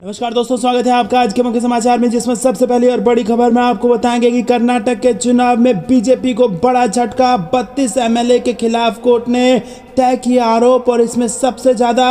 नमस्कार दोस्तों, स्वागत है आपका आज के मुख्य समाचार में, जिसमें सबसे पहली और बड़ी खबर में आपको बताएंगे कि कर्नाटक के चुनाव में बीजेपी को बड़ा झटका। 32 एमएलए के खिलाफ कोर्ट ने तय किया आरोप और इसमें सबसे ज्यादा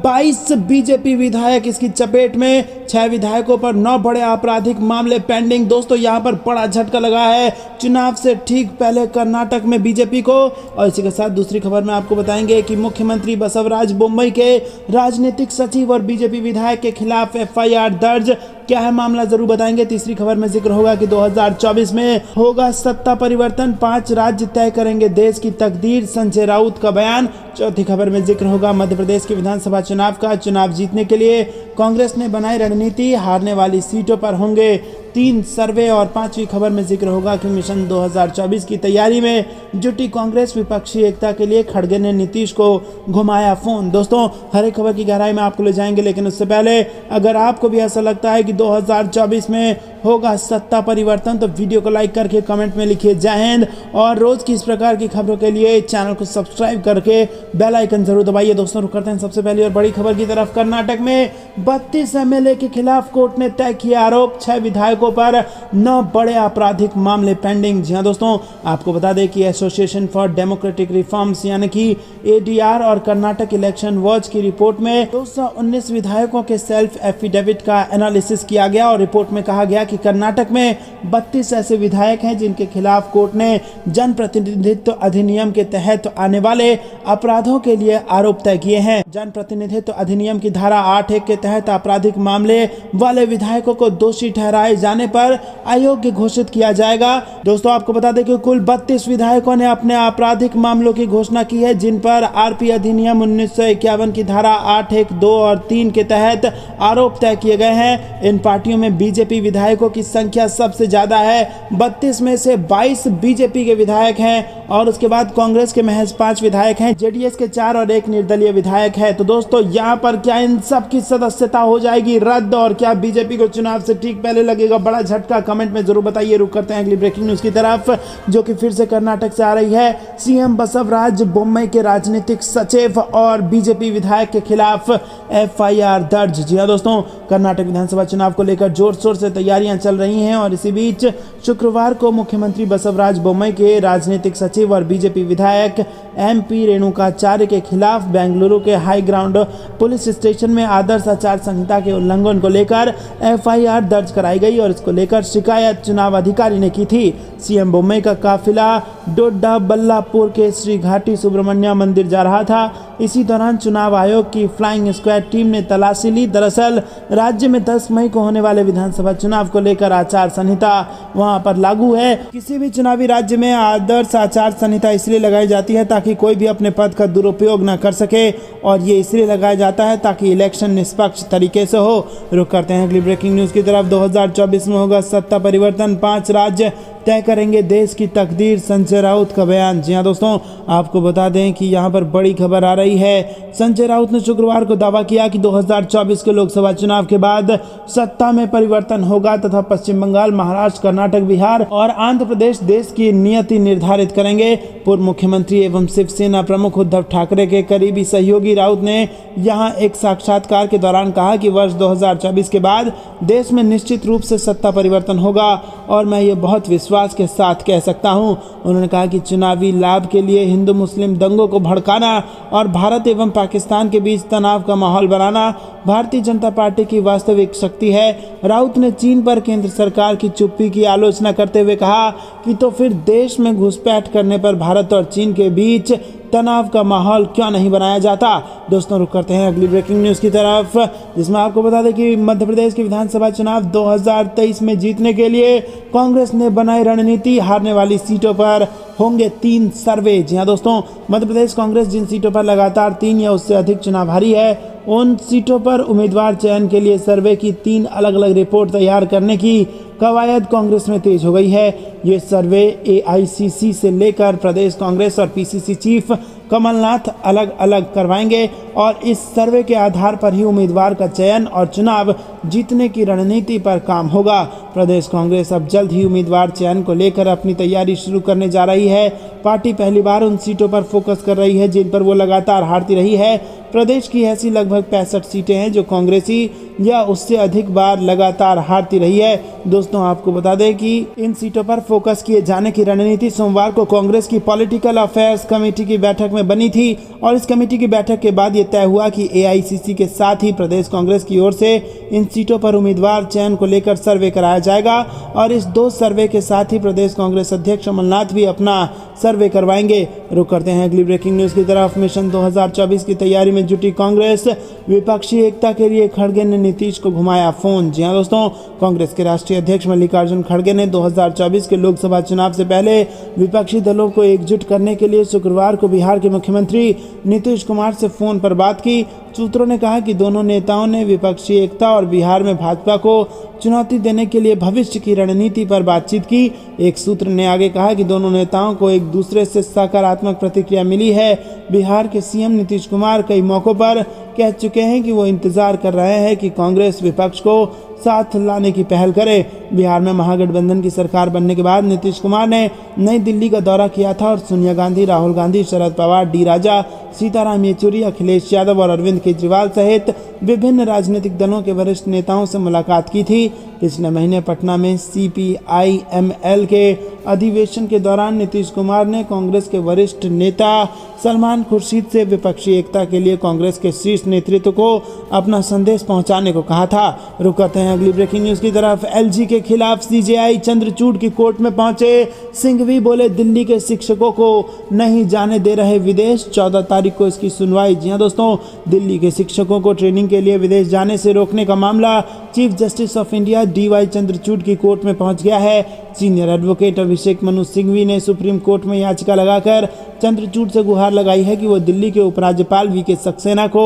22 बीजेपी विधायक इसकी चपेट में। 6 विधायकों पर 9 बड़े आपराधिक मामले पेंडिंग। दोस्तों यहां पर बड़ा झटका लगा है चुनाव से ठीक पहले कर्नाटक में बीजेपी को। और इसी के साथ दूसरी खबर में आपको बताएंगे कि मुख्यमंत्री बसवराज बोम्मई के राजनीतिक सचिव और बीजेपी विधायक के खिलाफ एफआईआर दर्ज। क्या है मामला, जरूर बताएंगे। तीसरी खबर में जिक्र होगा कि 2024 में होगा सत्ता परिवर्तन, 5 राज्य तय करेंगे देश की तकदीर, संजय राउत का बयान। चौथी खबर में जिक्र होगा मध्य प्रदेश के विधानसभा चुनाव का। चुनाव जीतने के लिए कांग्रेस ने बनाई रणनीति, हारने वाली सीटों पर होंगे 3 सर्वे। और 5वीं खबर में जिक्र होगा कि मिशन 2024 की तैयारी में जुटी कांग्रेस, विपक्षी एकता के लिए खड़गे ने नीतीश को घुमाया फोन। दोस्तों हर एक खबर की गहराई में आपको ले जाएंगे, लेकिन उससे पहले अगर आपको भी ऐसा लगता है कि 2024 में होगा सत्ता परिवर्तन तो वीडियो को लाइक करके कमेंट में लिखिए जय हिंद। और रोज की इस प्रकार की खबरों के लिए चैनल को सब्सक्राइब करके बेल आइकन जरूर दबाइए। दोस्तों रुक करते हैं सबसे पहली और बड़ी खबर की तरफ। कर्नाटक में 32 एमएलए के खिलाफ कोर्ट ने तय किया आरोप। 6 विधायकों पर 9 बड़े आपराधिक मामले पेंडिंग। जी हां दोस्तों, आपको बता दें कि एसोसिएशन फॉर डेमोक्रेटिक रिफॉर्म्स यानी कि एडीआर और कर्नाटक इलेक्शन वॉच की रिपोर्ट में 219 विधायकों के सेल्फ एफिडेविट का एनालिसिस किया गया। और रिपोर्ट में कहा गया कि कर्नाटक में 32 ऐसे विधायक हैं जिनके खिलाफ कोर्ट ने जनप्रतिनिधित्व अधिनियम के तहत आने वाले अपराधों के लिए आरोप तय किए हैं। जनप्रतिनिधित्व अधिनियम की धारा 8(1) के तहत आपराधिक मामले वाले विधायकों को दोषी ठहराए जाने पर अयोग्य घोषित किया जाएगा। दोस्तों आपको बता दें कि कुल 32 विधायकों ने अपने आपराधिक मामलों की घोषणा की है, जिन पर आरपी अधिनियम 1951 की धारा 8(1), 2 और 3 के तहत आरोप तय किए गए हैं। इन पार्टियों में बीजेपी विधायकों की संख्या सबसे ज्यादा है। 32 में से 22 बीजेपी के विधायक हैं और उसके बाद कांग्रेस के महज 5 विधायक हैं, जेडीएस के 4 और 1 निर्दलीय विधायक है। तो दोस्तों यहाँ पर क्या इन सब की सदस्यता हो जाएगी रद्द और क्या बीजेपी को चुनाव से ठीक पहले लगेगा बड़ा झटका? कमेंट में जरूर बताइए। रुक करते हैं अगली ब्रेकिंग न्यूज की तरफ, जो कि फिर से कर्नाटक से आ रही है। सीएम बसवराज बोम्मई के राजनीतिक सचिव और बीजेपी विधायक के खिलाफ एफआईआर दर्ज। जी हाँ दोस्तों, कर्नाटक विधानसभा चुनाव को लेकर जोर शोर से तैयारियां चल रही हैं और इसी बीच शुक्रवार को मुख्यमंत्री बसवराज बोम्मई के राजनीतिक सचिव और बीजेपी विधायक एमपी रेणुकाचार्य के खिलाफ बेंगलुरु के हाई ग्राउंड पुलिस स्टेशन में आदर्श आचार संहिता के उल्लंघन को लेकर एफआईआर दर्ज कराई गई और इसको लेकर शिकायत चुनाव अधिकारी ने की थी। सीएम बोम्मई का काफिला डोड्डा बल्लापुर के श्री घाटी सुब्रमण्य मंदिर जा रहा था। इसी दौरान चुनाव आयोग की फ्लाइंग स्क्वाड टीम ने तलाशी ली। दरअसल राज्य में 10 मई को होने वाले विधानसभा चुनाव को लेकर आचार संहिता वहां पर लागू है। किसी भी चुनावी राज्य में आदर्श आचार संहिता इसलिए लगाई जाती है ताकि कोई भी अपने पद का दुरुपयोग न कर सके, और ये इसलिए लगाया जाता है ताकि इलेक्शन निष्पक्ष तरीके से हो। रुक करते हैं अगली ब्रेकिंग न्यूज की तरफ। 2024 में होगा सत्ता परिवर्तन, 5 राज्य तय करेंगे देश की तकदीर, संजय राउत का बयान। जी हाँ दोस्तों, आपको बता दें कि यहाँ पर बड़ी खबर आ रही है। संजय राउत ने शुक्रवार को दावा किया कि 2024 के लोकसभा चुनाव के बाद सत्ता में परिवर्तन होगा तथा पश्चिम बंगाल, महाराष्ट्र, कर्नाटक, बिहार और आंध्र प्रदेश देश की नियति निर्धारित करेंगे। पूर्व मुख्यमंत्री एवं शिवसेना प्रमुख उद्धव ठाकरे के करीबी सहयोगी राउत ने यहाँ एक साक्षात्कार के दौरान कहा कि वर्ष 2024 के बाद देश में निश्चित रूप से सत्ता परिवर्तन होगा और मैं ये बहुत विश्वास के साथ कह सकता हूं। उन्होंने कहा कि चुनावी लाभ के लिए हिंदू मुस्लिम दंगों को भड़काना और भारत एवं पाकिस्तान के बीच तनाव का माहौल बनाना भारतीय जनता पार्टी की वास्तविक शक्ति है। राउत ने चीन पर केंद्र सरकार की चुप्पी की आलोचना करते हुए कहा कि तो फिर देश में घुसपैठ करने पर भारत और चीन के बीच तनाव का माहौल क्यों नहीं बनाया जाता? दोस्तों रुक करते हैं अगली ब्रेकिंग न्यूज की तरफ, जिसमें आपको बता दें कि मध्य प्रदेश के विधानसभा चुनाव 2023 में जीतने के लिए कांग्रेस ने बनाई रणनीति, हारने वाली सीटों पर होंगे 3 सर्वे। जी हाँ दोस्तों, मध्य प्रदेश कांग्रेस जिन सीटों पर लगातार 3 या उससे अधिक चुनाव हारी है, उन सीटों पर उम्मीदवार चयन के लिए सर्वे की 3 अलग अलग रिपोर्ट तैयार करने की कवायद कांग्रेस में तेज हो गई है। ये सर्वे एआईसीसी से लेकर प्रदेश कांग्रेस और पीसीसी चीफ कमलनाथ अलग अलग करवाएंगे और इस सर्वे के आधार पर ही उम्मीदवार का चयन और चुनाव जीतने की रणनीति पर काम होगा। प्रदेश कांग्रेस अब जल्द ही उम्मीदवार चयन को लेकर अपनी तैयारी शुरू करने जा रही है। पार्टी पहली बार उन सीटों पर फोकस कर रही है जिन पर वो लगातार हारती रही है। प्रदेश की ऐसी लगभग 65 सीटें हैं जो कांग्रेसी या उससे अधिक बार लगातार हारती रही है। दोस्तों आपको बता दें कि इन सीटों पर फोकस किए जाने की रणनीति सोमवार को कांग्रेस की पॉलिटिकल अफेयर्स कमेटी की बैठक में बनी थी और इस कमेटी की बैठक के बाद ये तय हुआ कि एआईसीसी के साथ ही प्रदेश कांग्रेस की ओर से इन सीटों पर उम्मीदवार चयन को लेकर सर्वे कराया जाएगा और इस 2 सर्वे के साथ ही प्रदेश कांग्रेस अध्यक्ष कमलनाथ भी अपना सर्वे करवाएंगे। रुक करते हैं अगली ब्रेकिंग न्यूज की तरफ। मिशन 2024 की तैयारी में जुटी कांग्रेस, विपक्षी एकता के लिए खड़गे ने नीतीश को घुमाया फोन। जी हां दोस्तों, कांग्रेस के राष्ट्रीय अध्यक्ष मल्लिकार्जुन खड़गे ने 2024 के लोकसभा चुनाव से पहले विपक्षी दलों को एकजुट करने के लिए शुक्रवार को बिहार के मुख्यमंत्री नीतीश कुमार से फोन पर बात की। सूत्रों ने कहा कि दोनों नेताओं ने विपक्षी एकता और बिहार में भाजपा को चुनौती देने के लिए भविष्य की रणनीति पर बातचीत की। एक सूत्र ने आगे कहा कि दोनों नेताओं को एक दूसरे से सकारात्मक प्रतिक्रिया मिली है। बिहार के सीएम नीतीश कुमार कई मौकों पर कह चुके हैं कि वो इंतजार कर रहे हैं कि कांग्रेस विपक्ष को साथ लाने की पहल करे। बिहार में महागठबंधन की सरकार बनने के बाद नीतीश कुमार ने नई दिल्ली का दौरा किया था और सोनिया गांधी, राहुल गांधी, शरद पवार, डी राजा, सीताराम येचुरी, अखिलेश यादव और अरविंद केजरीवाल सहित विभिन्न राजनीतिक दलों के वरिष्ठ नेताओं से मुलाकात की थी। पिछले महीने पटना में CPI-ML के अधिवेशन के दौरान नीतीश कुमार ने कांग्रेस के वरिष्ठ नेता सलमान खुर्शीद से विपक्षी एकता के लिए कांग्रेस के शीर्ष नेतृत्व को अपना संदेश पहुंचाने को कहा था। रुक करते हैं अगली ब्रेकिंग न्यूज की तरफ। LG के खिलाफ CJI चंद्रचूड़ की कोर्ट में पहुंचे सिंघवी बोले दिल्ली के शिक्षकों को नहीं जाने दे रहे विदेश। 14 तारीख को इसकी सुनवाई। जी हां दोस्तों, दिल्ली के शिक्षकों को ट्रेनिंग के लिए विदेश जाने से रोकने का मामला chief justice of India DY Chandrachud की कोर्ट में पहुंच गया है। सीनियर एडवोकेट अभिषेक मनु सिंघवी ने सुप्रीम कोर्ट में याचिका लगाकर चंद्रचूड़ से गुहार लगाई है कि वो दिल्ली के उपराज्यपाल VK सक्सेना को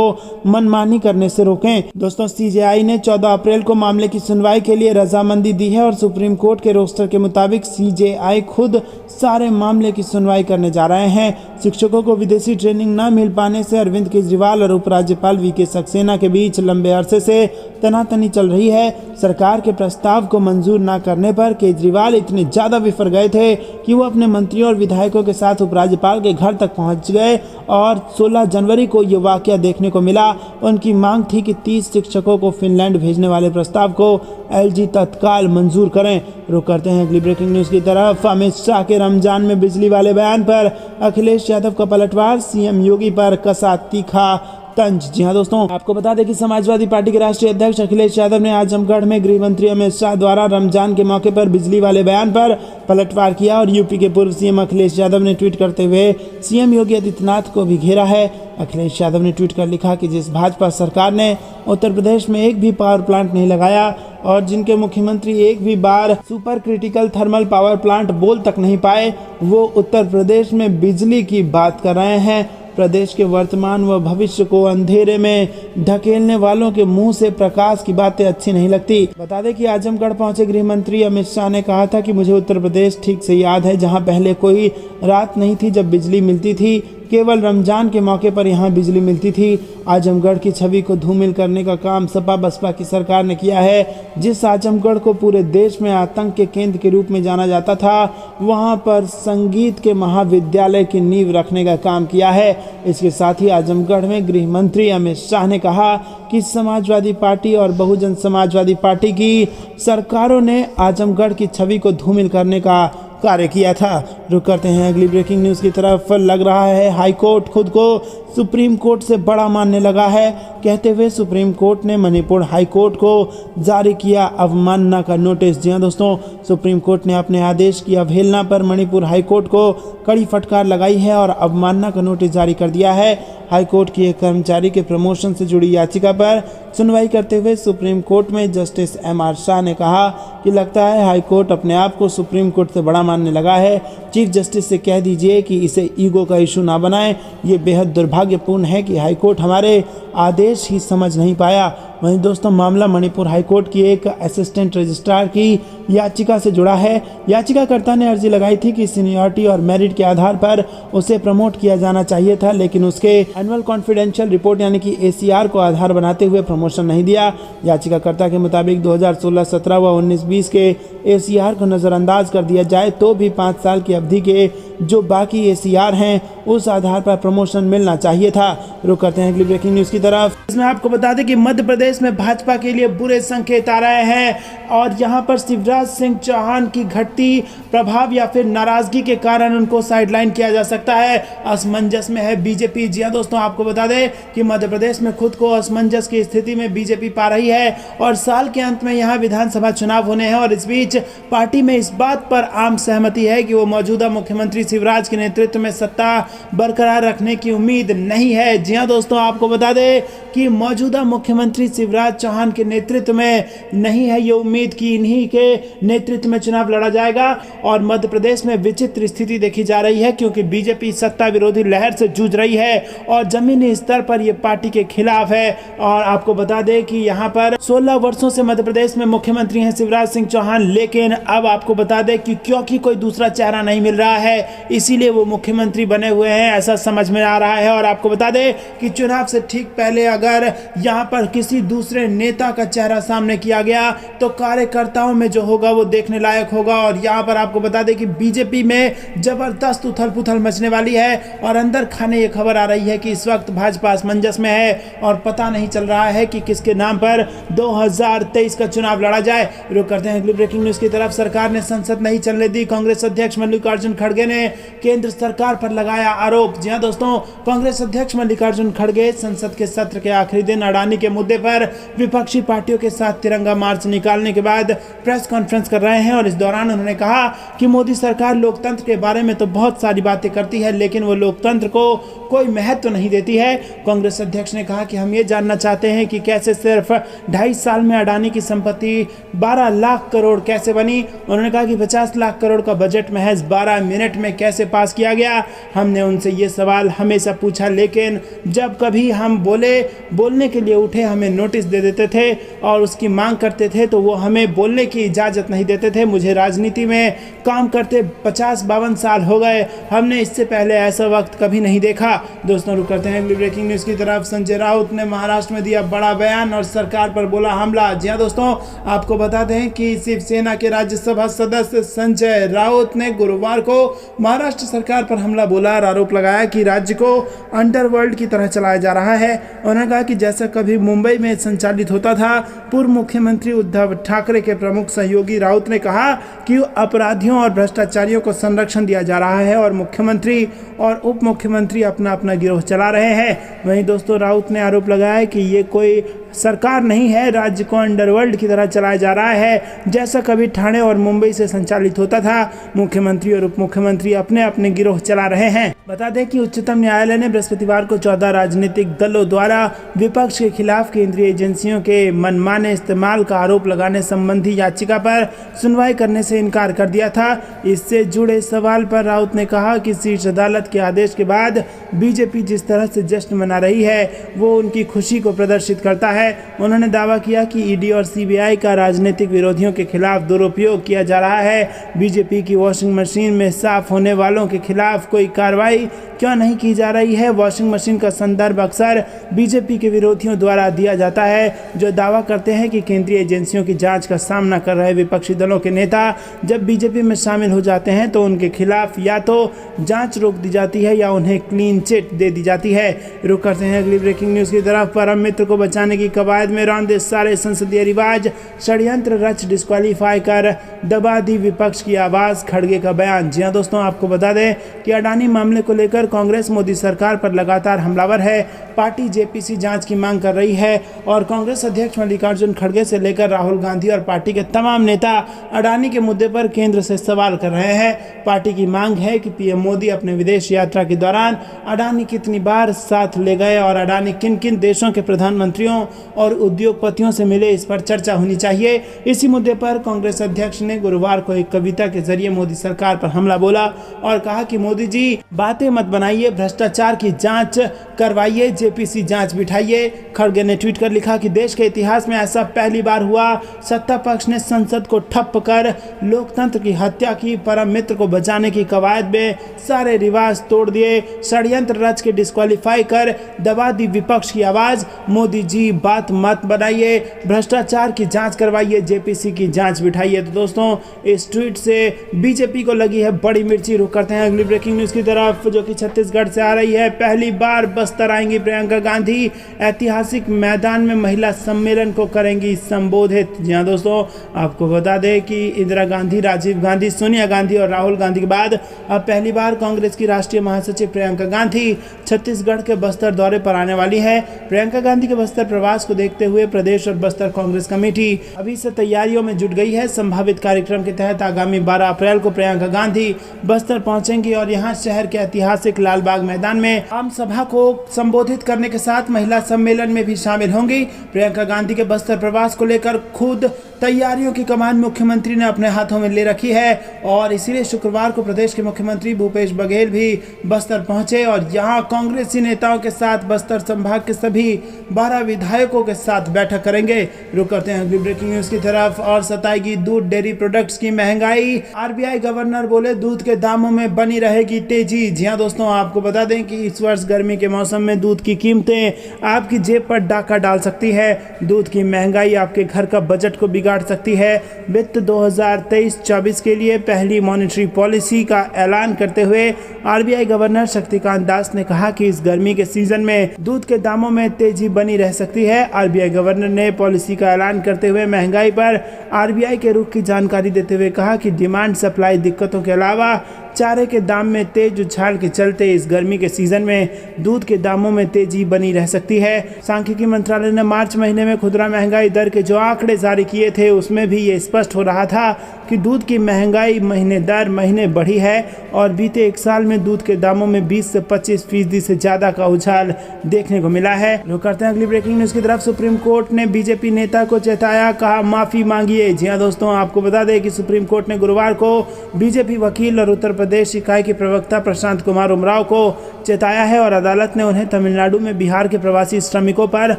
मनमानी करने से रोकें। दोस्तों, CJI ने 14 अप्रैल को मामले की सुनवाई के लिए रजामंदी दी है और सुप्रीम कोर्ट के रोस्टर के मुताबिक CJI खुद सारे मामले की सुनवाई करने जा रहे हैं। शिक्षकों को विदेशी ट्रेनिंग न मिल पाने से अरविंद केजरीवाल और उपराज्यपाल VK सक्सेना के बीच लंबे अरसे से तनातनी चल रही है। सरकार के प्रस्ताव को मंजूर न करने पर केजरीवाल इतने ज्यादा विफर गए थे कि वो अपने मंत्रियों और विधायकों के साथ उपराज्यपाल के घर तक पहुंच गए और 16 जनवरी को ये वाकया देखने को मिला। उनकी मांग थी कि 30 शिक्षकों को फिनलैंड भेजने वाले प्रस्ताव को LG तत्काल मंजूर करें। रुक करते हैं अगली ब्रेकिंग न्यूज की तरफ। अमित शाह के रमजान में बिजली वाले बयान पर अखिलेश यादव का पलटवार, CM योगी पर कसा तीखा तंज। जी हां दोस्तों, आपको बता दें कि समाजवादी पार्टी के राष्ट्रीय अध्यक्ष अखिलेश यादव ने आजमगढ़ में गृह मंत्री अमित शाह द्वारा रमजान के मौके पर बिजली वाले बयान पर पलटवार किया और यूपी के पूर्व CM अखिलेश यादव ने ट्वीट करते हुए CM योगी आदित्यनाथ को भी घेरा है। अखिलेश यादव ने ट्वीट कर लिखा कि जिस भाजपा सरकार ने उत्तर प्रदेश में एक भी पावर प्लांट नहीं लगाया और जिनके मुख्यमंत्री एक भी बार super critical thermal power plant बोल तक नहीं पाए, वो उत्तर प्रदेश में बिजली की बात कर रहे हैं। प्रदेश के वर्तमान व भविष्य को अंधेरे में ढकेलने वालों के मुंह से प्रकाश की बातें अच्छी नहीं लगती। बता दें कि आजमगढ़ पहुंचे गृह मंत्री अमित शाह ने कहा था कि मुझे उत्तर प्रदेश ठीक से याद है, जहां पहले कोई रात नहीं थी जब बिजली मिलती थी, केवल रमजान के मौके पर यहां बिजली मिलती थी। आजमगढ़ की छवि को धूमिल करने का काम सपा बसपा की सरकार ने किया है। जिस आजमगढ़ को पूरे देश में आतंक के केंद्र के रूप में जाना जाता था, वहां पर संगीत के महाविद्यालय की नींव रखने का काम किया है। इसके साथ ही आजमगढ़ में गृह मंत्री अमित शाह ने कहा कि समाजवादी पार्टी और बहुजन समाजवादी पार्टी की सरकारों ने आजमगढ़ की छवि को धूमिल करने का कार्य किया था। रुक करते हैं अगली ब्रेकिंग न्यूज की तरफ। लग रहा है हाई कोर्ट खुद को सुप्रीम कोर्ट से बड़ा मानने लगा है, कहते हुए सुप्रीम कोर्ट ने मणिपुर हाई कोर्ट को जारी किया अवमानना का नोटिस। जी हां दोस्तों, सुप्रीम कोर्ट ने अपने आदेश की अवहेलना पर मणिपुर हाई कोर्ट को कड़ी फटकार लगाई है और अवमानना का नोटिस जारी कर दिया है। हाई कोर्ट की एक कर्मचारी के प्रमोशन से जुड़ी याचिका पर सुनवाई करते हुए सुप्रीम कोर्ट में जस्टिस MR शाह ने कहा कि लगता है हाई कोर्ट अपने आप को सुप्रीम कोर्ट से बड़ा मानने लगा है। चीफ जस्टिस से कह दीजिए कि इसे ईगो का इशू ना बनाएं। ये बेहद दुर्भाग्यपूर्ण है कि हाई कोर्ट हमारे आदेश ही समझ नहीं पाया। वहीं दोस्तों, मामला मणिपुर हाईकोर्ट की एक असिस्टेंट रजिस्ट्रार की याचिका से जुड़ा है। याचिकाकर्ता ने अर्जी लगाई थी कि सीनियरिटी और मेरिट के आधार पर उसे प्रमोट किया जाना चाहिए था, लेकिन उसके एनुअल कॉन्फिडेंशियल रिपोर्ट यानी कि ACR को आधार बनाते हुए प्रमोशन नहीं दिया। याचिकाकर्ता के मुताबिक 2016-17 व 19-20 के ACR को नज़रअंदाज कर दिया जाए तो भी 5 साल की अवधि के जो बाकी एसीआर हैं उस आधार पर प्रमोशन मिलना चाहिए था। रुक करते हैं अगली ब्रेकिंग न्यूज़ की तरफ। इसमें आपको बता दें कि मध्य प्रदेश में भाजपा के लिए बुरे संकेत आ रहे हैं और यहाँ पर शिवराज सिंह चौहान की घटती प्रभाव या फिर नाराजगी के कारण उनको साइडलाइन किया जा सकता है। असमंजस में है बीजेपी। जी हाँ दोस्तों, आपको बता दें कि मध्य प्रदेश में खुद को असमंजस की स्थिति में बीजेपी पा रही है और साल के अंत में यहाँ विधानसभा चुनाव होने हैं और इस बीच पार्टी में इस बात पर आम सहमति है कि वो मौजूदा मुख्यमंत्री शिवराज के नेतृत्व में सत्ता बरकरार रखने की उम्मीद नहीं है। जी हाँ दोस्तों, आपको बता दें कि मौजूदा मुख्यमंत्री शिवराज चौहान के नेतृत्व में नहीं है ये उम्मीद कि इन्हीं के नेतृत्व में चुनाव लड़ा जाएगा और मध्य प्रदेश में विचित्र स्थिति देखी जा रही है क्योंकि बीजेपी सत्ता विरोधी लहर से जूझ रही है और जमीनी स्तर पर ये पार्टी के खिलाफ है। और आपको बता दें कि यहाँ पर 16 वर्षों से मध्य प्रदेश में मुख्यमंत्री हैं शिवराज सिंह चौहान, लेकिन अब आपको बता दें कि क्योंकि कोई दूसरा चेहरा नहीं मिल रहा है इसीलिए वो मुख्यमंत्री बने हुए हैं, ऐसा समझ में आ रहा है। और आपको बता दें कि चुनाव से ठीक पहले अगर यहाँ पर किसी दूसरे नेता का चेहरा सामने किया गया तो कार्यकर्ताओं में जो होगा वो देखने लायक होगा। और यहाँ पर आपको बता दें कि बीजेपी में जबरदस्त उथल पुथल मचने वाली है और अंदर खाने ये खबर आ रही है कि इस वक्त भाजपा असमंजस में है और पता नहीं चल रहा है कि किसके नाम पर 2023 का चुनाव लड़ा जाए। रुक करते हैं अगली ब्रेकिंग न्यूज़ की तरफ। सरकार ने संसद नहीं चलने दी। कांग्रेस अध्यक्ष मल्लिकार्जुन खड़गे ने केंद्र सरकार पर लगाया आरोप। जी हाँ दोस्तों, कांग्रेस अध्यक्ष मल्लिकार्जुन खड़गे संसद के सत्र के आखिरी दिन अडानी के मुद्दे पर विपक्षी पार्टियों के साथ तिरंगा मार्च निकालने के बाद प्रेस कॉन्फ्रेंस कर रहे हैं और इस दौरान उन्होंने कहा कि मोदी सरकार लोकतंत्र के बारे में तो बहुत सारी बातें करती है लेकिन वो लोकतंत्र को कोई महत्व नहीं देती है। कांग्रेस अध्यक्ष ने कहा कि हम ये जानना चाहते हैं कि कैसे सिर्फ 2.5 साल में अडानी की संपत्ति 12 लाख करोड़ कैसे बनी। उन्होंने कहा कि 50 लाख करोड़ का बजट महज 12 मिनट में कैसे पास किया गया। हमने उनसे ये सवाल हमेशा पूछा लेकिन जब कभी हम बोलने के लिए उठे हमें नोटिस दे देते थे और उसकी मांग करते थे तो वो हमें बोलने की इजाज़त नहीं देते थे। मुझे राजनीति में काम करते 50-52 साल हो गए, हमने इससे पहले ऐसा वक्त कभी नहीं देखा। दोस्तों रुक करते हैं अगली ब्रेकिंग न्यूज़ की तरफ। संजय राउत ने महाराष्ट्र में दिया बड़ा बयान और सरकार पर बोला हमला। जी हाँ दोस्तों, आपको बताते हैं कि शिवसेना के राज्यसभा सदस्य संजय राउत ने गुरुवार को महाराष्ट्र सरकार पर हमला बोला और आरोप लगाया कि राज्य को अंडरवर्ल्ड की तरह चलाया जा रहा है। उन्होंने कहा कि जैसा कभी मुंबई में संचालित होता था। पूर्व मुख्यमंत्री उद्धव ठाकरे के प्रमुख सहयोगी राउत ने कहा कि अपराधियों और भ्रष्टाचारियों को संरक्षण दिया जा रहा है और मुख्यमंत्री और उप मुख्यमंत्री अपना गिरोह चला रहे हैं। वहीं दोस्तों राउत ने आरोप लगाया कि ये कोई सरकार नहीं है, राज्य को अंडरवर्ल्ड की तरह चलाया जा रहा है जैसा कभी ठाणे और मुंबई से संचालित होता था। मुख्यमंत्री और उप मुख्यमंत्री अपने अपने गिरोह चला रहे हैं। बता दें कि उच्चतम न्यायालय ने बृहस्पतिवार को 14 राजनीतिक दलों द्वारा विपक्ष के खिलाफ केंद्रीय एजेंसियों के मनमाने इस्तेमाल का आरोप लगाने संबंधी याचिका पर सुनवाई करने से इनकार कर दिया था। इससे जुड़े सवाल पर राउत ने कहा कि शीर्ष अदालत के आदेश के बाद बीजेपी जिस तरह से जश्न मना रही है वो उनकी खुशी को प्रदर्शित करता है। उन्होंने दावा किया कि ईडी और सीबीआई का राजनीतिक विरोधियों के खिलाफ दुरुपयोग किया जा रहा है। बीजेपी की वॉशिंग मशीन में साफ होने वालों के खिलाफ कोई कार्रवाई क्यों नहीं की जा रही है। वॉशिंग मशीन का संदर्भ अक्सर बीजेपी के विरोधियों द्वारा दिया जाता है जो दावा करते हैं कि केंद्रीय एजेंसियों की जांच का सामना कर रहे विपक्षी दलों के नेता जब बीजेपी में शामिल हो जाते हैं तो उनके खिलाफ या तो जांच रोक दी जाती है या उन्हें क्लीन चिट दे दी जाती है। रुक करते हैं अगली ब्रेकिंग न्यूज़ की तरफ। परम मित्र को बचाने की कवायद में रौंदे सारे संसदीय रिवाज, षड्यंत्र रच डिस्क्वालीफाई कर दबा दी विपक्ष की आवाज़, खड़गे का बयान। जी हाँ दोस्तों, आपको बता दें कि अडानी मामले को लेकर कांग्रेस मोदी सरकार पर लगातार हमलावर है। पार्टी जेपीसी जांच की मांग कर रही है और कांग्रेस अध्यक्ष मल्लिकार्जुन खड़गे से लेकर राहुल गांधी और पार्टी के तमाम नेता अडानी के मुद्दे पर केंद्र से सवाल कर रहे हैं। पार्टी की मांग है कि पीएम मोदी अपने विदेश यात्रा के दौरान अडानी कितनी बार साथ ले गए और अडानी किन किन देशों के प्रधानमंत्रियों और उद्योगपतियों से मिले, इस पर चर्चा होनी चाहिए। इसी मुद्दे पर कांग्रेस अध्यक्ष ने गुरुवार को एक कविता के जरिए मोदी सरकार पर हमला बोला और कहा कि मोदी जी बातें मत बनाइए, भ्रष्टाचार की जांच करवाइए, जेपीसी जांच बिठाइए। खड़गे ने ट्वीट कर लिखा कि देश के इतिहास में ऐसा पहली बार हुआ, सत्ता पक्ष ने संसद को ठप कर लोकतंत्र की हत्या की, परम मित्र को बचाने की कवायद में सारे रिवाज तोड़ दिए, षड्यंत्र रच के डिस्क्वालीफाई कर दबा दी विपक्ष की आवाज। मोदी जी बात मत बनाइए, भ्रष्टाचार की जांच करवाइए, जेपीसी की जांच बिठाइए। तो दोस्तों इस ट्वीट से बीजेपी को लगी है बड़ी मिर्ची। रुक करते हैं अगली ब्रेकिंग न्यूज की तरफ, जो कि छत्तीसगढ़ से आ रही है। पहली बार बस्तर आएंगी प्रियंका गांधी, ऐतिहासिक मैदान में महिला सम्मेलन को करेंगी संबोधित। जी हाँ दोस्तों, आपको बता दें कि इंदिरा गांधी, राजीव गांधी, सोनिया गांधी और राहुल गांधी के बाद अब पहली बार कांग्रेस की राष्ट्रीय महासचिव प्रियंका गांधी छत्तीसगढ़ के बस्तर दौरे पर आने वाली है। प्रियंका गांधी के बस्तर प्रवास को देखते हुए प्रदेश और बस्तर कांग्रेस कमेटी अभी से तैयारियों में जुट गई है। संभावित कार्यक्रम के तहत आगामी 12 अप्रैल को प्रियंका गांधी बस्तर पहुंचेंगी और यहां शहर के ऐतिहासिक लालबाग मैदान में आम सभा को संबोधित करने के साथ महिला सम्मेलन में भी शामिल होंगी। प्रियंका गांधी के बस्तर प्रवास को लेकर खुद तैयारियों की कमान मुख्यमंत्री ने अपने हाथों में ले रखी है और इसीलिए शुक्रवार को प्रदेश के मुख्यमंत्री भूपेश बघेल भी बस्तर पहुंचे और यहां कांग्रेसी नेताओं के साथ बस्तर संभाग के सभी 12 विधायकों के साथ बैठक करेंगे। रुक करते हैं अगली ब्रेकिंग न्यूज की तरफ, और सताएगी दूध डेयरी प्रोडक्ट्स की महंगाई। आरबीआई गवर्नर बोले दूध के दामों में बनी रहेगी तेजी। जी हाँ दोस्तों, आपको बता दें कि इस वर्ष गर्मी के मौसम में दूध की कीमतें आपकी जेब पर डाका डाल सकती है। दूध की महंगाई आपके घर का बजट को बिगाड़ सकती है। वित्त 2023-24 के लिए पहली मॉनेटरी पॉलिसी का ऐलान करते हुए आरबीआई गवर्नर शक्तिकांत दास ने कहा कि इस गर्मी के सीजन में दूध के दामों में तेजी बनी रह सकती है। आरबीआई गवर्नर ने पॉलिसी का ऐलान करते हुए महंगाई पर आरबीआई के रुख की जानकारी देते हुए कहा कि डिमांड सप्लाई दिक्कतों के अलावा चारे के दाम में तेज उछाल के चलते इस गर्मी के सीजन में दूध के दामों में तेजी बनी रह सकती है। सांख्यिकी मंत्रालय ने मार्च महीने में खुदरा महंगाई दर के जो आंकड़े जारी किए थे उसमें भी ये स्पष्ट हो रहा था कि दूध की महंगाई महीने दर महीने बढ़ी है और बीते एक साल में दूध के दामों में 20 से 25% से ज्यादा का उछाल देखने को मिला है। रुक करते हैं अगली ब्रेकिंग न्यूज की तरफ, सुप्रीम कोर्ट ने बीजेपी नेता को चेताया, कहा माफी मांगिए। जी हाँ दोस्तों, आपको बता दें कि सुप्रीम कोर्ट ने गुरुवार को बीजेपी वकील और उत्तर प्रदेश इकाई के प्रवक्ता प्रशांत कुमार उमराव को चेताया है और अदालत ने उन्हें तमिलनाडु में बिहार के प्रवासी श्रमिकों पर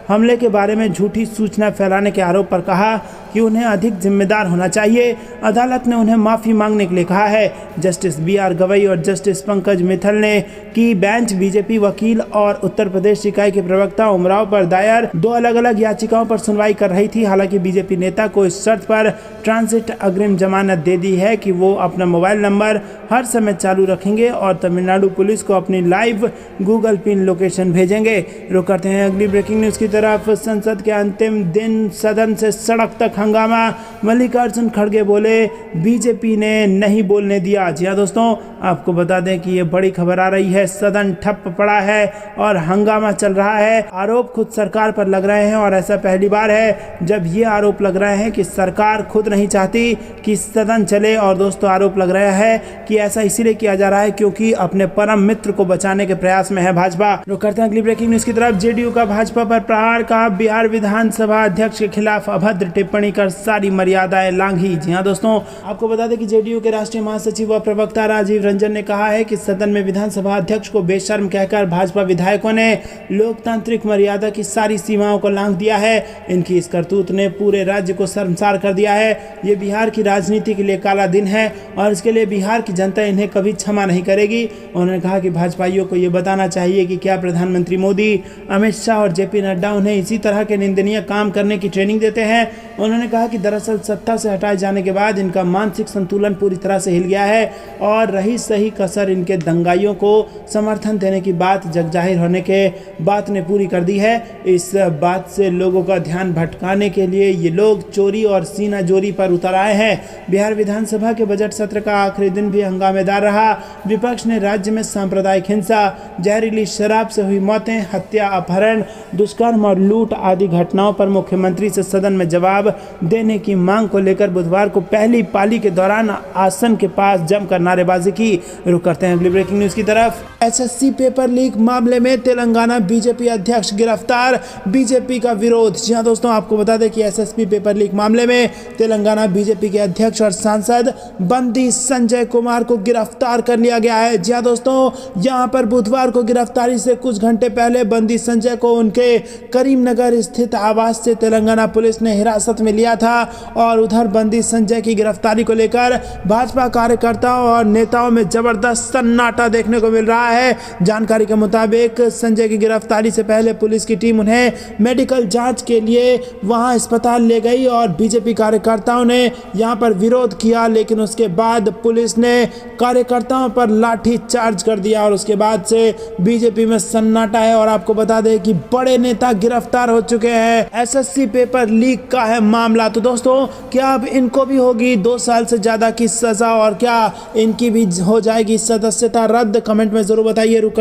हमले के बारे में झूठी सूचना फैलाने के आरोप पर कहा कि उन्हें अधिक जिम्मेदार होना चाहिए। अदालत ने उन्हें माफी मांगने के लिए कहा है। Justice B R. गवई और जस्टिस पंकज मित्तल ने की बेंच बीजेपी वकील और उत्तर प्रदेश इकाई के प्रवक्ता उमराव पर दायर 2 अलग-अलग याचिकाओं पर सुनवाई कर रही थी। हालांकि बीजेपी नेता को इस शर्त पर ट्रांजिट अग्रिम जमानत दे दी है कि वो अपना मोबाइल नंबर हर समय चालू रखेंगे और तमिलनाडु पुलिस को अपनी लाइव गूगल पिन लोकेशन भेजेंगे। रुक करते हैं अगली ब्रेकिंग न्यूज की तरफ, संसद के अंतिम दिन सदन से सड़क तक हंगामा। मल्लिकार्जुन खड़गे बोले बीजेपी ने नहीं बोलने दिया। जी हाँ दोस्तों, आपको बता दें कि ये बड़ी खबर आ रही है, सदन ठप पड़ा है और हंगामा चल रहा है। आरोप खुद सरकार पर लग रहे हैं और ऐसा पहली बार है जब ये आरोप लग रहे हैं कि सरकार खुद नहीं चाहती कि सदन चले। और दोस्तों, आरोप लग रहा है कि ऐसा इसीलिए किया जा रहा है क्योंकि अपने परम मित्र को बचाने के प्रयास में है भाजपा। रुक करते हैं अगली ब्रेकिंग न्यूज की तरफ, जेडीयू का भाजपा पर प्रहार, कहा बिहार विधानसभा अध्यक्ष के खिलाफ अभद्र टिप्पणी कर सारी मर्यादाएं लांघी। जी हाँ दोस्तों, आपको बता दें कि जेडीयू के राष्ट्रीय महासचिव व प्रवक्ता राजीव रंजन ने कहा है कि सदन में विधानसभा अध्यक्ष को बेशर्म कहकर भाजपा विधायकों ने लोकतांत्रिक मर्यादा की सारी सीमाओं को लांघ दिया है। इनकी इस करतूत ने पूरे राज्य को शर्मसार कर दिया है। ये बिहार की राजनीति के लिए काला दिन है और इसके लिए बिहार की जनता इन्हें कभी क्षमा नहीं करेगी। उन्होंने कहा कि भाजपाइयों को ये बताना चाहिए कि क्या प्रधानमंत्री मोदी, अमित शाह और जेपी नड्डा उन्हें इसी तरह के निंदनीय काम करने की ट्रेनिंग देते हैं। उन्होंने कहा कि दरअसल सत्ता से हटाए जाने के बाद इनका मानसिक संतुलन पूरी तरह से हिल गया है और रही सही कसर इनके दंगाइयों को समर्थन देने की बात जगजाहिर होने के बात ने पूरी कर दी है। इस बात से लोगों का ध्यान भटकाने के लिए ये लोग चोरी और सीना जोरी पर उतर आए हैं। बिहार विधानसभा के बजट सत्र का आखिरी दिन भी हंगामेदार रहा। विपक्ष ने राज्य में सांप्रदायिक हिंसा, जहरीली शराब से हुई मौतें, हत्या, अपहरण, दुष्कर्म और लूट आदि घटनाओं पर मुख्यमंत्री से सदन में जवाब जवाब देने की मांग को लेकर बुधवार को पहली पाली के दौरान आसन के पास जमकर नारेबाजी की। रुक करते हैं अगली ब्रेकिंग न्यूज की तरफ। एसएससी पेपर लीक मामले में तेलंगाना बीजेपी अध्यक्ष गिरफ्तार, बीजेपी का विरोध। जी हां दोस्तों, आपको बता दें कि एसएससी पेपर लीक मामले में तेलंगाना बीजेपी के अध्यक्ष और सांसद बंदी संजय कुमार को गिरफ्तार कर लिया गया है। जी हां दोस्तों, यहां पर बुधवार को गिरफ्तारी से कुछ घंटे पहले बंदी संजय को उनके करीमनगर स्थित आवास से तेलंगाना पुलिस ने हिरासत में लिया था। और उधर बंदी संजय की गिरफ्तारी को लेकर भाजपा कार्यकर्ताओं और नेताओं में जबरदस्त सन्नाटा देखने को मिल रहा है। जानकारी के मुताबिक संजय की गिरफ्तारी से पहले पुलिस की टीम उन्हें मेडिकल जांच के लिए वहां अस्पताल ले गई और बीजेपी कार्यकर्ताओं ने यहां पर विरोध किया, लेकिन उसके बाद पुलिस ने कार्यकर्ताओं पर लाठी चार्ज कर दिया और उसके बाद से बीजेपी में सन्नाटा है। और आपको बता दें कि बड़े नेता गिरफ्तार हो चुके हैं। एसएससी पेपर लीक का है मामला। तो दोस्तों, क्या अब इनको भी होगी 2 साल से ज्यादा की सजा और क्या इनकी भी हो जाएगी सदस्यता रद्द? कमेंट में जरूर बताइए। रुक